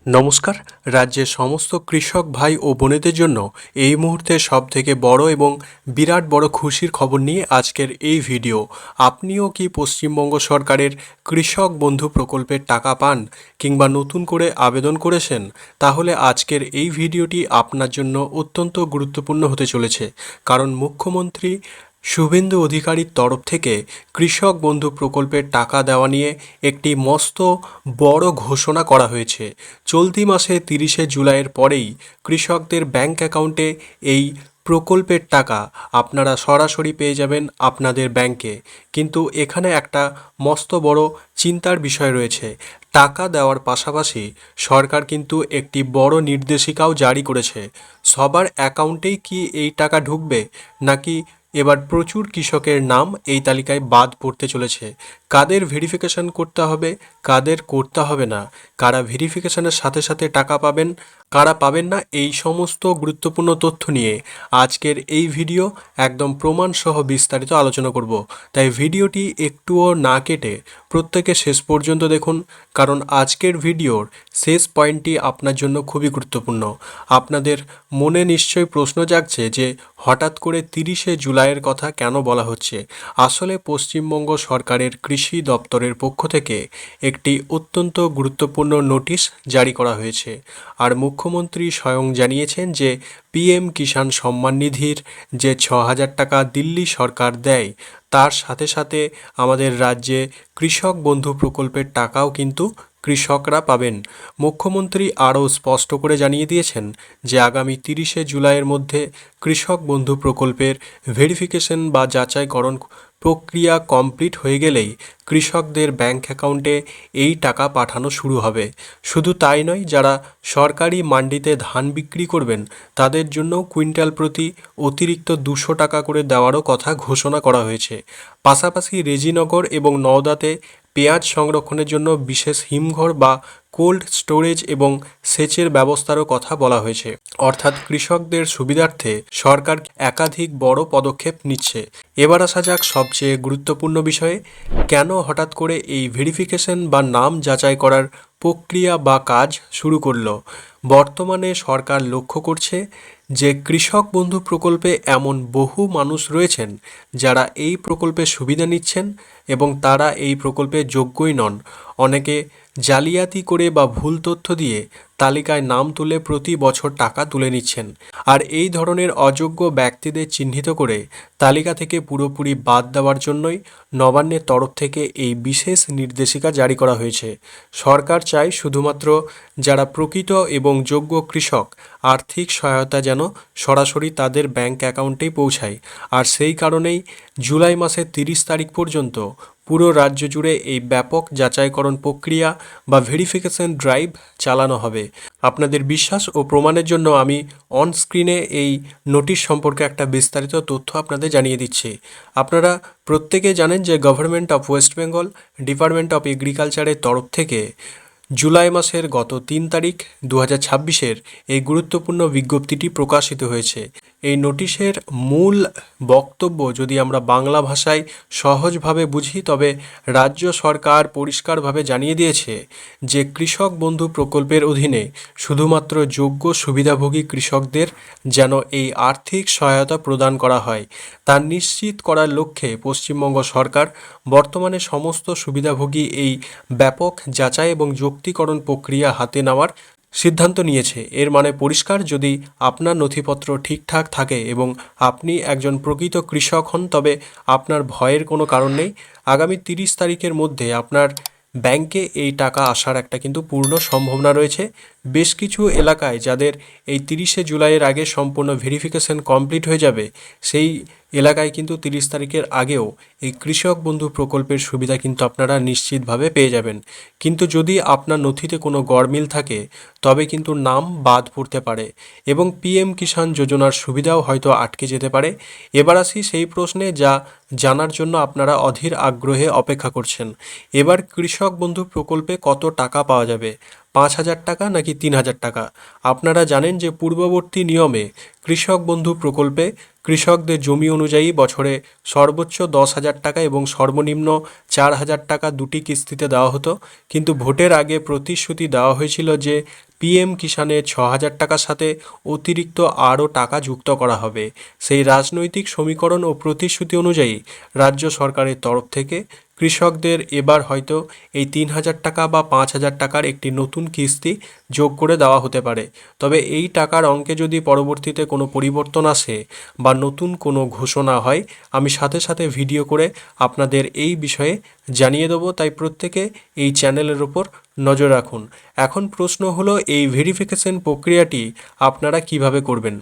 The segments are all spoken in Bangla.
নমস্কার। রাজ্যের সমস্ত কৃষক ভাই ও বোনেদের জন্য এই মুহূর্তে সবথেকে বড় এবং বিরাট বড় খুশির খবর নিয়ে আজকের এই ভিডিও। আপনিও কি পশ্চিমবঙ্গ সরকারের কৃষক বন্ধু প্রকল্পের টাকা পান কিংবা নতুন করে আবেদন করেছেন? তাহলে আজকের এই ভিডিওটি আপনার জন্য অত্যন্ত গুরুত্বপূর্ণ হতে চলেছে, কারণ মুখ্যমন্ত্রী শুভেন্দু অধিকারীর তরফ থেকে কৃষক বন্ধু প্রকল্পের টাকা দেওয়া নিয়ে একটি মস্ত বড় ঘোষণা করা হয়েছে। চলতি মাসে 30শে জুলাইয়ের পরেই কৃষকদের ব্যাংক অ্যাকাউন্টে এই প্রকল্পের টাকা আপনারা সরাসরি পেয়ে যাবেন আপনাদের ব্যাংকে। কিন্তু এখানে একটা মস্ত বড় চিন্তার বিষয় রয়েছে। টাকা দেওয়ার পাশাপাশি সরকার কিন্তু একটি বড় নির্দেশিকাও জারি করেছে। সবার অ্যাকাউন্টেই কি এই টাকা ঢুকবে, নাকি এবার প্রচুর কৃষকের নাম এই তালিকায় বাদ পড়তে চলেছে? কাদের ভেরিফিকেশন করতে হবে, কাদের করতে হবে না, কারা ভেরিফিকেশনের সাথে সাথে টাকা পাবেন, কারা পাবেন না, এই সমস্ত গুরুত্বপূর্ণ তথ্য নিয়ে আজকের এই ভিডিও একদম প্রমাণসহ বিস্তারিত আলোচনা করব। তাই ভিডিওটি একটুও না কেটে প্রত্যেকে শেষ পর্যন্ত দেখুন, কারণ আজকের ভিডিওর শেষ পয়েন্টটি আপনার জন্য খুবই গুরুত্বপূর্ণ। আপনাদের মনে নিশ্চয়ই প্রশ্ন জাগছে যে হঠাৎ করে 30শে জুলাইয়ের কথা কেন বলা হচ্ছে। আসলে পশ্চিমবঙ্গ সরকারের কৃষি দপ্তরের পক্ষ থেকে একটি অত্যন্ত গুরুত্বপূর্ণ নোটিশ জারি করা হয়েছে। আর মুখ্যমন্ত্রী স্বয়ং জানিয়েছেন যে পিএম কিষাণ সম্মান নিধির যে 6,000 টাকা দিল্লি সরকার দেয়, তার সাথে সাথে আমাদের রাজ্যে কৃষক বন্ধু প্রকল্পের টাকাও কিন্তু কৃষকরা পাবেন। মুখ্যমন্ত্রী আরও স্পষ্ট করে জানিয়ে দিয়েছেন যে আগামী 30শে জুলাইয়ের মধ্যে কৃষক বন্ধু প্রকল্পের ভেরিফিকেশন বা যাচাইকরণ প্রক্রিয়া কমপ্লিট হয়ে গেলেই কৃষকদের ব্যাংক অ্যাকাউন্টে এই টাকা পাঠানো শুরু হবে। শুধু তাই নয়, যারা সরকারি মান্ডিতে ধান বিক্রি করবেন তাদের জন্য কুইন্টাল প্রতি অতিরিক্ত 200 টাকা করে দেওয়ারও কথা ঘোষণা করা হয়েছে। পাশাপাশি রেজিনগর এবং নওদাতে পেঁয়াজ সংরক্ষণের জন্য বিশেষ হিমঘর বা কোল্ড স্টোরেজ এবং সেচের ব্যবস্থারও কথা বলা হয়েছে। অর্থাৎ কৃষকদের সুবিধার্থে সরকার একাধিক বড় পদক্ষেপ নিচ্ছে। এবার আসা যাক সবচেয়ে গুরুত্বপূর্ণ বিষয়ে। কেন হঠাৎ করে এই ভেরিফিকেশন বা নাম যাচাই করার প্রক্রিয়া বা কাজ শুরু করলো? বর্তমানে সরকার লক্ষ্য করছে যে কৃষক বন্ধু প্রকল্পে এমন বহু মানুষ রয়েছেন যারা এই প্রকল্পের সুবিধা নিচ্ছেন এবং তারা এই প্রকল্পে যোগ্যই নন। অনেকে জালিয়াতি করে বা ভুল তথ্য দিয়ে তালিকায় নাম তুলে প্রতি বছর টাকা তুলে নিচ্ছেন। আর এই ধরনের অযোগ্য ব্যক্তিদের চিহ্নিত করে তালিকা থেকে পুরোপুরি বাদ দেওয়ার জন্যই নবান্নের তরফ থেকে এই বিশেষ নির্দেশিকা জারি করা হয়েছে। সরকার চায় শুধুমাত্র যারা প্রকৃত এবং যোগ্য কৃষক, আর্থিক সহায়তা যেন সরাসরি তাদের ব্যাংক অ্যাকাউন্টেই পৌঁছায়। আর সেই কারণেই জুলাই মাসের 30 তারিখ পর্যন্ত পুরো রাজ্য জুড়ে এই ব্যাপক যাচাইকরণ প্রক্রিয়া বা ভেরিফিকেশন ড্রাইভ চালানো হবে। আপনাদের বিশ্বাস ও প্রমাণের জন্য আমি অন স্ক্রিনে এই নোটিশ সম্পর্কে একটা বিস্তারিত তথ্য আপনাদের জানিয়ে দিচ্ছি। আপনারা প্রত্যেকে জানেন যে government of West Bengal department of এগ্রিকালচারের তরফ থেকে জুলাই মাসের গত 3 তারিখ 2026-এর এই গুরুত্বপূর্ণ বিজ্ঞপ্তিটি প্রকাশিত হয়েছে। এই নোটিশের মূল বক্তব্য যদি আমরা বাংলা ভাষায় সহজভাবে বুঝি, তবে রাজ্য সরকার পরিষ্কারভাবে জানিয়ে দিয়েছে যে কৃষক বন্ধু প্রকল্পের অধীনে শুধুমাত্র যোগ্য সুবিধাভোগী কৃষকদের যেন এই আর্থিক সহায়তা প্রদান করা হয়, তা নিশ্চিত করার লক্ষ্যে পশ্চিমবঙ্গ সরকার বর্তমানে সমস্ত সুবিধাভোগী এই ব্যাপক যাচাই এবং যৌক্তিকরণ প্রক্রিয়া হাতে নেওয়ার সিদ্ধান্ত নিয়েছে। এর মানে পরিষ্কার, যদি আপনার নথিপত্র ঠিকঠাক থাকে এবং আপনি একজন প্রকৃত কৃষক হন, তবে আপনার ভয়ের কোনো কারণ নেই। আগামী 30 তারিখের মধ্যে আপনার ব্যাংকে এই টাকা আসার একটা কিন্তু পূর্ণ সম্ভাবনা রয়েছে। বেশ কিছু এলাকায় যাদের এই 30শে জুলাইয়ের আগে সম্পূর্ণ ভেরিফিকেশন কমপ্লিট হয়ে যাবে, সেই এলাকায় কিন্তু 30 তারিখের আগেও এই কৃষক বন্ধু প্রকল্পের সুবিধা কিন্তু আপনারা নিশ্চিতভাবে পেয়ে যাবেন। কিন্তু যদি আপনার নথিতে কোনো গরমিল থাকে, তবে কিন্তু নাম বাদ পড়তে পারে এবং পিএম কিষাণ যোজনার সুবিধাও হয়তো আটকে যেতে পারে। এবার আসি সেই প্রশ্নে যা জানার জন্য আপনারা অধীর আগ্রহে অপেক্ষা করছেন। এবার কৃষক বন্ধু প্রকল্পে কত টাকা পাওয়া যাবে? 5,000 টাকা নাকি 3,000 টাকা? আপনারা জানেন যে পূর্ববর্তী নিয়মে কৃষক বন্ধু প্রকল্পে কৃষকদের জমি অনুযায়ী বছরে সর্বোচ্চ 10,000 টাকা এবং সর্বনিম্ন 4,000 টাকা দুটি কিস্তিতে দেওয়া হতো। কিন্তু ভোটের আগে প্রতিশ্রুতি দেওয়া হয়েছিল যে পিএম কিষাণে 6,000 টাকার সাথে অতিরিক্ত আরও টাকা যুক্ত করা হবে। সেই রাজনৈতিক সমীকরণ ও প্রতিশ্রুতি অনুযায়ী রাজ্য সরকারের তরফ থেকে কৃষকদের এবার হয়তো এই 3,000 টাকা বা 5,000 টাকার একটি নতুন কিস্তি যোগ করে দেওয়া হতে পারে। তবে এই টাকার অঙ্কে যদি পরবর্তীতে কোনো পরিবর্তন আসে বা নতুন কোনো ঘোষণা হয়, আমি সাথে সাথে ভিডিও করে আপনাদের এই বিষয়ে জানিয়ে দেবো। তাই প্রত্যেকে এই চ্যানেলের ওপর নজর রাখুন। এখন প্রশ্ন হলো, এই ভেরিফিকেশন প্রক্রিয়াটি আপনারা কিভাবে করবেন?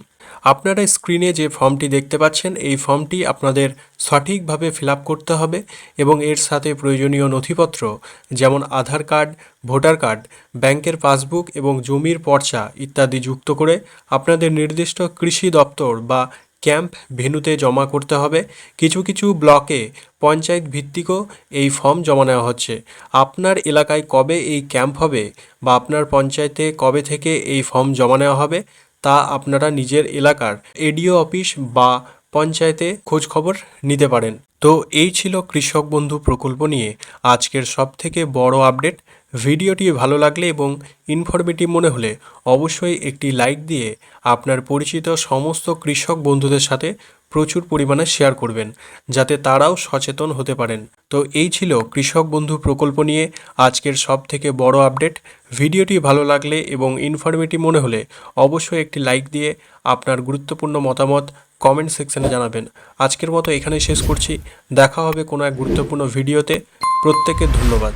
আপনারা স্ক্রিনে যে ফর্মটি দেখতে পাচ্ছেন, এই ফর্মটি আপনাদের সঠিকভাবে ফিল আপ করতে হবে এবং এর সাথে প্রয়োজনীয় নথিপত্র যেমন আধার কার্ড, ভোটার কার্ড, ব্যাংকের পাসবুক এবং জমির পর্চা ইত্যাদি যুক্ত করে আপনাদের নির্দিষ্ট কৃষি দপ্তর বা ক্যাম্প ভেন্যুতে জমা করতে হবে। কিছু কিছু ব্লকে পঞ্চায়েত ভিত্তিকও এই ফর্ম জমা নেওয়া হচ্ছে। আপনার এলাকায় কবে এই ক্যাম্প হবে বা আপনার পঞ্চায়েতে কবে থেকে এই ফর্ম জমা নেওয়া হবে তা আপনারা নিজের এলাকার এডিও অফিস বা পঞ্চায়েতে খোঁজখবর নিতে পারেন। তো এই ছিল কৃষক বন্ধু প্রকল্প নিয়ে আজকের সবথেকে বড় আপডেট। ভিডিওটি ভালো লাগলে এবং ইনফরমেটিভ মনে হলে অবশ্যই একটি লাইক দিয়ে আপনার পরিচিত সমস্ত কৃষক বন্ধুদের সাথে প্রচুর পরিমাণে শেয়ার করবেন, যাতে তারাও সচেতন হতে পারেন। তো এই ছিল কৃষক বন্ধু প্রকল্প নিয়ে আজকের সবথেকে বড় আপডেট। ভিডিওটি ভালো লাগলে এবং ইনফরমেটিভ মনে হলে অবশ্যই একটি লাইক দিয়ে আপনার গুরুত্বপূর্ণ মতামত কমেন্ট সেকশনে জানাবেন। আজকের মতো এখানেই শেষ করছি। দেখা হবে কোনো এক গুরুত্বপূর্ণ ভিডিওতে। প্রত্যেকে ধন্যবাদ।